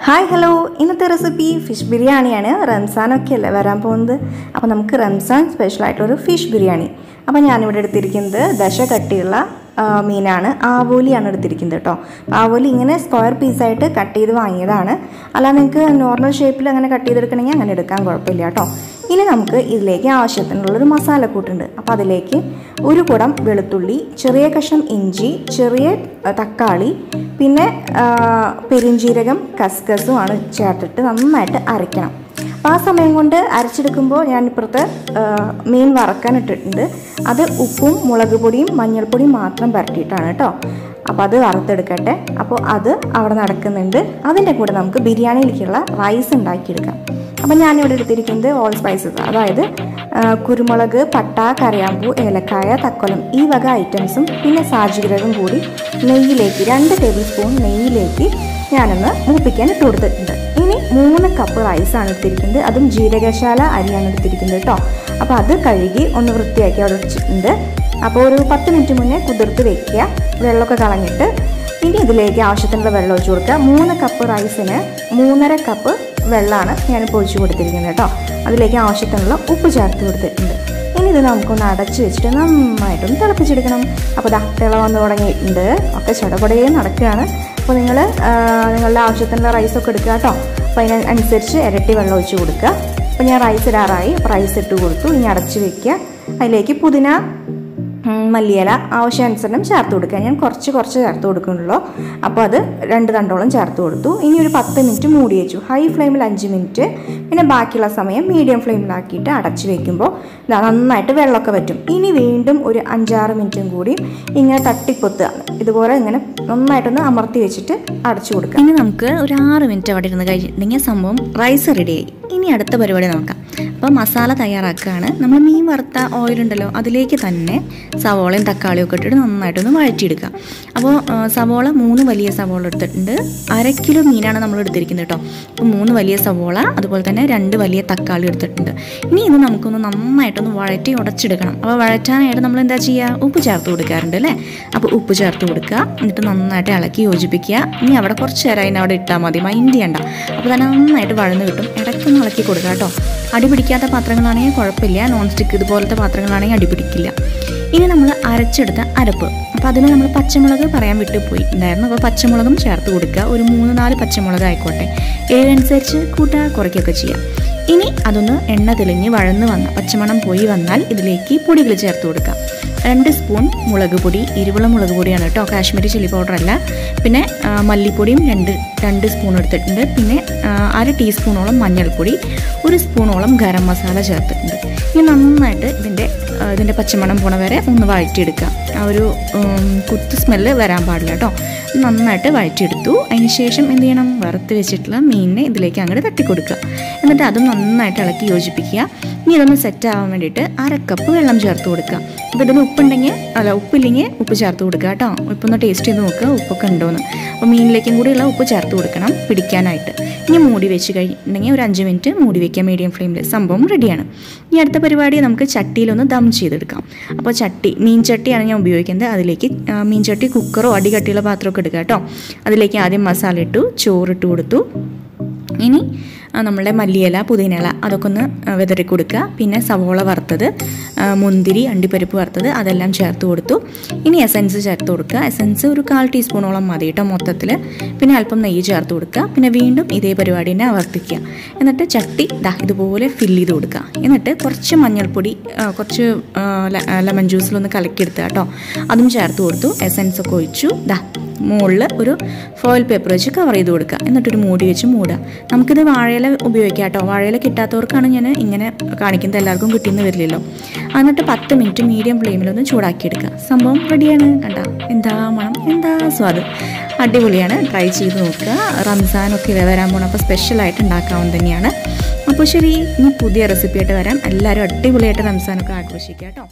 Hi hello, ഇന്നത്തെ recipe fish ബിരിയാണിയാണ്. റംസാനൊക്കെ അല്ലേ വരാൻ പോകുന്നത്. അപ്പോൾ നമുക്ക് റംസാൻ സ്പെഷ്യലായിട്ടൊരു ഫിഷ് ബിരിയാണി. അപ്പോൾ ഞാനിവിടെ എടുത്തിരിക്കുന്നത് ദശ കട്ടിയുള്ള മീനാണ്. ആവോലിയാണ് എടുത്തിരിക്കുന്നത് കേട്ടോ. ആവോലി ഇങ്ങനെ സ്ക്വയർ പീസായിട്ട് കട്ട് ചെയ്ത് വാങ്ങിയതാണ്. അല്ലാതെ നിങ്ങൾക്ക് നോർമൽ ഷേപ്പിൽ അങ്ങനെ കട്ട് ചെയ്തെടുക്കണമെങ്കിൽ അങ്ങനെ എടുക്കാൻ കുഴപ്പമില്ല കേട്ടോ. ഇനി നമുക്ക് ഇതിലേക്ക് ആവശ്യത്തിനുള്ളൊരു മസാലക്കൂട്ടുണ്ട്. അപ്പോൾ അതിലേക്ക് ഒരു കുടം വെളുത്തുള്ളി, ചെറിയ കഷ്ണം ഇഞ്ചി, ചെറിയ തക്കാളി, പിന്നെ പെരിഞ്ജീരകം, കസ്കസുമാണ് ചേർത്തിട്ട് നന്നായിട്ട് അരയ്ക്കണം. അപ്പോൾ ആ സമയം കൊണ്ട് അരച്ചെടുക്കുമ്പോൾ ഞാനിപ്പുറത്ത് മീൻ വറക്കാൻ ഇട്ടിട്ടുണ്ട്. അത് ഉപ്പും മുളക് പൊടിയും മഞ്ഞൾപ്പൊടിയും മാത്രം പുരട്ടിയിട്ടാണ് കേട്ടോ. അപ്പോൾ അത് വറുത്തെടുക്കട്ടെ. അപ്പോൾ അത് അവിടെ നടക്കുന്നുണ്ട്. അതിൻ്റെ കൂടെ നമുക്ക് ബിരിയാണിയിലേക്കുള്ള റൈസ് ഉണ്ടാക്കിയെടുക്കാം. അപ്പം ഞാനിവിടെ എടുത്തിരിക്കുന്നത് ഓൾ സ്പൈസസ്, അതായത് കുരുമുളക്, പട്ട, കരയാമ്പൂ, ഏലക്കായ, തക്കോലം, ഈ വക ഐറ്റംസും പിന്നെ സാജീരകം കൂടി നെയ്യിലേക്ക് 2 ടേബിൾ സ്പൂൺ നെയ്യിലേക്ക് ഞാനൊന്ന് മൂപ്പിക്കാൻ ഇട്ട് കൊടുത്തിട്ടുണ്ട്. ഇനി 3 കപ്പ് റൈസാണ് എടുത്തിരിക്കുന്നത്. അതും ജീരകശാല അരിയാണ് എടുത്തിരിക്കുന്നത് കേട്ടോ. അപ്പോൾ അത് കഴുകി ഒന്ന് വൃത്തിയാക്കി അവിടെ വെച്ചിട്ടുണ്ട്. അപ്പോൾ ഒരു 10 മിനിറ്റ് മുന്നേ കുതിർത്ത് വെക്കുക, വെള്ളമൊക്കെ കളഞ്ഞിട്ട്. ഇനി ഇതിലേക്ക് ആവശ്യത്തിനുള്ള വെള്ളം ഒഴിച്ച് കൊടുക്കുക. 3 കപ്പ് റൈസിന് 3.5 കപ്പ് വെള്ളമാണ് ഞാനിപ്പോൾ ഒഴിച്ച് കൊടുത്തിരിക്കുന്നത് കേട്ടോ. അതിലേക്ക് ആവശ്യത്തിനുള്ള ഉപ്പ് ചേർത്ത് കൊടുത്തിട്ടുണ്ട്. ഇനി ഇത് നമുക്കൊന്ന് അടച്ച് വെച്ചിട്ട് നന്നായിട്ടൊന്ന് തിളപ്പിച്ചെടുക്കണം. അപ്പോൾ തിള വന്ന് തുടങ്ങിയിട്ടുണ്ട്. ഒക്കെ ചടപടയെ നടക്കുകയാണ്. അപ്പോൾ നിങ്ങളുടെ ആവശ്യത്തിനുള്ള റൈസൊക്കെ എടുക്കുക കേട്ടോ. അപ്പോൾ അതിനനുസരിച്ച് ഇരട്ടി വെള്ളം ഒഴിച്ച് കൊടുക്കുക. അപ്പോൾ ഞാൻ റൈസ് ഇടാറായി. അപ്പോൾ റൈസ് ഇട്ട് കൊടുത്തു. ഇനി അടച്ച് വയ്ക്കുക. അതിലേക്ക് പുതിന, മല്ലിയില ആവശ്യാനുസരണം ചേർത്ത് കൊടുക്കുക. ഞാൻ കുറച്ച് ചേർത്ത് കൊടുക്കുന്നുള്ളൂ. അപ്പോൾ അത് 2 തണ്ടോളം ചേർത്ത് കൊടുത്തു. ഇനി ഒരു 10 മിനിറ്റ് മൂടി വെച്ചു. ഹൈ ഫ്ലെയിമിൽ 5 മിനിറ്റ്, പിന്നെ ബാക്കിയുള്ള സമയം മീഡിയം ഫ്ലെയിമിലാക്കിയിട്ട് അടച്ച് വയ്ക്കുമ്പോൾ നന്നായിട്ട് വെള്ളമൊക്കെ വറ്റും. ഇനി വീണ്ടും ഒരു 5-6 മിനിറ്റും കൂടി ഇങ്ങനെ തട്ടിപ്പൊത്തുക. ഇതുപോലെ ഇങ്ങനെ നന്നായിട്ടൊന്ന് അമർത്തി വെച്ചിട്ട് അടച്ചു കൊടുക്കുക. ഇനി നമുക്ക് ഒരു 6 മിനിറ്റ് അവിടെ ഇരുന്ന് കഴിഞ്ഞിട്ടുണ്ടെങ്കിൽ സംഭവം റൈസ് റെഡിയായി. ഇനി അടുത്ത പരിപാടി നോക്കാം. അപ്പോൾ മസാല തയ്യാറാക്കുകയാണ്. നമ്മൾ മീൻ വറുത്ത ഓയിലുണ്ടല്ലോ, അതിലേക്ക് തന്നെ സവോളയും തക്കാളിയും ഒക്കെ ഇട്ടിട്ട് നന്നായിട്ടൊന്ന് വഴറ്റിയെടുക്കുക. അപ്പോൾ സവോള 3 വലിയ സവോള എടുത്തിട്ടുണ്ട്. 1/2 കിലോ മീനാണ് നമ്മൾ എടുത്തിരിക്കുന്നത് കേട്ടോ. അപ്പോൾ 3 വലിയ സവോള, അതുപോലെ തന്നെ 2 വലിയ തക്കാളി എടുത്തിട്ടുണ്ട്. ഇനി ഇത് നമുക്കൊന്ന് നന്നായിട്ടൊന്ന് വഴറ്റി ഉടച്ചെടുക്കണം. അപ്പോൾ വഴറ്റാനായിട്ട് നമ്മൾ എന്താ ചെയ്യുക, ഉപ്പ് ചേർത്ത് കൊടുക്കാറുണ്ട് അല്ലേ. അപ്പോൾ ഉപ്പ് ചേർത്ത് കൊടുക്കുക. എന്നിട്ട് നന്നായിട്ട് ഇളക്കി യോജിപ്പിക്കുക. ഇനി അവിടെ കുറച്ച് നേരം അതിനവിടെ ഇട്ടാൽ മതി, മൈൻഡ് ചെയ്യണ്ട. അപ്പോൾ തന്നെ നന്നായിട്ട് വഴന്ന് കിട്ടും. ഇടയ്ക്കൊന്ന് ഇളക്കി കൊടുക്കുക കേട്ടോ. അടി പിടിക്കാത്ത പാത്രങ്ങളാണെങ്കിൽ കുഴപ്പമില്ല, നോൺ സ്റ്റിക്ക് ഇതുപോലത്തെ പാത്രങ്ങളാണെങ്കിൽ അടി പിടിക്കില്ല. ഇനി നമ്മൾ അരച്ചെടുത്ത അരപ്പ്, അപ്പോൾ അതിന് നമ്മൾ പച്ചമുളക് പറയാൻ വിട്ടുപോയി ഉണ്ടായിരുന്നു. അപ്പോൾ പച്ചമുളകും ചേർത്ത് കൊടുക്കുക. ഒരു 3-4 പച്ചമുളക് ആയിക്കോട്ടെ, എരിവനുസരിച്ച് കൂട്ടുക കുറയ്ക്കുകയൊക്കെ ചെയ്യാം. ഇനി അതൊന്ന് എണ്ണ തെളിഞ്ഞ് വഴന്ന് പച്ചമണം പോയി വന്നാൽ ഇതിലേക്ക് പൊടികൾ ചേർത്ത് കൊടുക്കുക. 2 സ്പൂൺ മുളക് പൊടി, ഇരുവള മുളക് പൊടിയാണ് കേട്ടോ, കാശ്മീരി ചില്ലി പൗഡർ അല്ല. പിന്നെ മല്ലിപ്പൊടിയും 2 സ്പൂൺ എടുത്തിട്ടുണ്ട്. പിന്നെ 1/2 ടീസ്പൂണോളം മഞ്ഞൾപ്പൊടി, 1 സ്പൂണോളം ഗരം മസാല ചേർത്തിട്ടുണ്ട്. ഇനി നന്നായിട്ട് ഇതിൻ്റെ പച്ചമണം പോണ വരെ ഒന്ന് വഴറ്റിയെടുക്കുക. ആ ഒരു കുത്ത് സ്മെല്ല് വരാൻ പാടില്ല കേട്ടോ. നന്നായിട്ട് വഴറ്റിയെടുത്തു. അതിന് ശേഷം എന്ത് ചെയ്യണം, വറുത്ത് വെച്ചിട്ടുള്ള മീനിനെ ഇതിലേക്ക് അങ്ങോട്ട് തട്ടിക്കൊടുക്കുക. എന്നിട്ട് അതും നന്നായിട്ട് ഇളക്കി യോജിപ്പിക്കുക. ഇനി ഇതൊന്ന് സെറ്റ് ആവാൻ വേണ്ടിയിട്ട് 1/2 കപ്പ് വെള്ളം ചേർത്ത് കൊടുക്കുക. അപ്പോൾ ഇതിന് ഉപ്പില്ലെങ്കിൽ ഉപ്പ് ചേർത്ത് കൊടുക്കുക കേട്ടോ. ഉപ്പൊന്ന് ടേസ്റ്റ് ചെയ്ത് നോക്കുക ഉപ്പൊക്കെ ഉണ്ടോയെന്ന്. അപ്പോൾ മീനിലേക്കും കൂടിയുള്ള ഉപ്പ് ചേർത്ത് കൊടുക്കണം പിടിക്കാനായിട്ട്. ഇനി മൂടി വെച്ച് കഴിഞ്ഞിട്ടുണ്ടെങ്കിൽ ഒരു 5 മിനിറ്റ് മൂടി വയ്ക്കുക മീഡിയം ഫ്ലെയിമിൽ. സംഭവം റെഡിയാണ്. ഇനി അടുത്ത പരിപാടി നമുക്ക് ചട്ടിയിലൊന്ന് ദം ചെയ്തെടുക്കാം. അപ്പോൾ മീൻ ചട്ടിയാണ് ഞാൻ ഉപയോഗിക്കുന്നത്. അതിലേക്ക് മീൻ ചട്ടി കുക്കറോ അടികട്ടിയുള്ള പാത്രമൊക്കെ എടുക്കുക കേട്ടോ. അതിലേക്ക് ആദ്യം മസാല ഇട്ടു, ചോറിട്ട് കൊടുത്തു. ഇനി നമ്മളുടെ മല്ലിയില, പുതിനയില അതൊക്കെ ഒന്ന് വിതറി കൊടുക്കുക. പിന്നെ സവോള വറുത്തത്, മുന്തിരി, അണ്ടിപ്പരിപ്പ് വറുത്തത് അതെല്ലാം ചേർത്ത് കൊടുത്തു. ഇനി എസൻസ് ചേർത്ത് കൊടുക്കുക. എസൻസ് ഒരു 1/4 ടീസ്പൂണോളം മതി കേട്ടോ മൊത്തത്തിൽ. പിന്നെ അല്പം നെയ്യ് ചേർത്ത് കൊടുക്കുക. പിന്നെ വീണ്ടും ഇതേ പരിപാടി തന്നെ ആവർത്തിക്കുക. എന്നിട്ട് ചട്ടി ഇതുപോലെ ഫില്ല് ചെയ്ത് കൊടുക്കുക. എന്നിട്ട് കുറച്ച് മഞ്ഞൾപ്പൊടി, കുറച്ച് ലെമൺ ജ്യൂസിലൊന്ന് കലക്കിയെടുക്കുക കേട്ടോ. അതും ചേർത്ത് കൊടുത്തു. എസൻസ് ഒക്കെ ഒഴിച്ചു. മുകളിൽ ഒരു ഫോയിൽ പേപ്പർ വെച്ച് കവർ ചെയ്ത് കൊടുക്കുക. എന്നിട്ടൊരു മൂടി വെച്ച് മൂടുക. നമുക്കിത് വാഴയില ഉപയോഗിക്കാം കേട്ടോ. വാഴയില കിട്ടാത്തവർക്കാണ് ഞാൻ ഇങ്ങനെ കാണിക്കുന്നത്, എല്ലാവർക്കും കിട്ടിയെന്ന് വരില്ലല്ലോ. എന്നിട്ട് 10 മിനിറ്റ് മീഡിയം ഫ്ലെയിമിലൊന്ന് ചൂടാക്കിയെടുക്കുക. സംഭവം റെഡിയാണ്. കണ്ട എന്താ മണം, എന്താ സ്വാദ്, അടിപൊളിയാണ്. ട്രൈ ചെയ്ത് നോക്കുക. റംസാനൊക്കെ വരാൻ പോകണം, അപ്പോൾ സ്പെഷ്യലായിട്ട് ഉണ്ടാക്കാവുന്ന തന്നെയാണ്. അപ്പോൾ ശരി, ഇനി പുതിയ റെസിപ്പിയായിട്ട് വരാം. എല്ലാവരും അടിപൊളിയായിട്ട് റംസാനൊക്കെ ആഘോഷിക്കുക കേട്ടോ.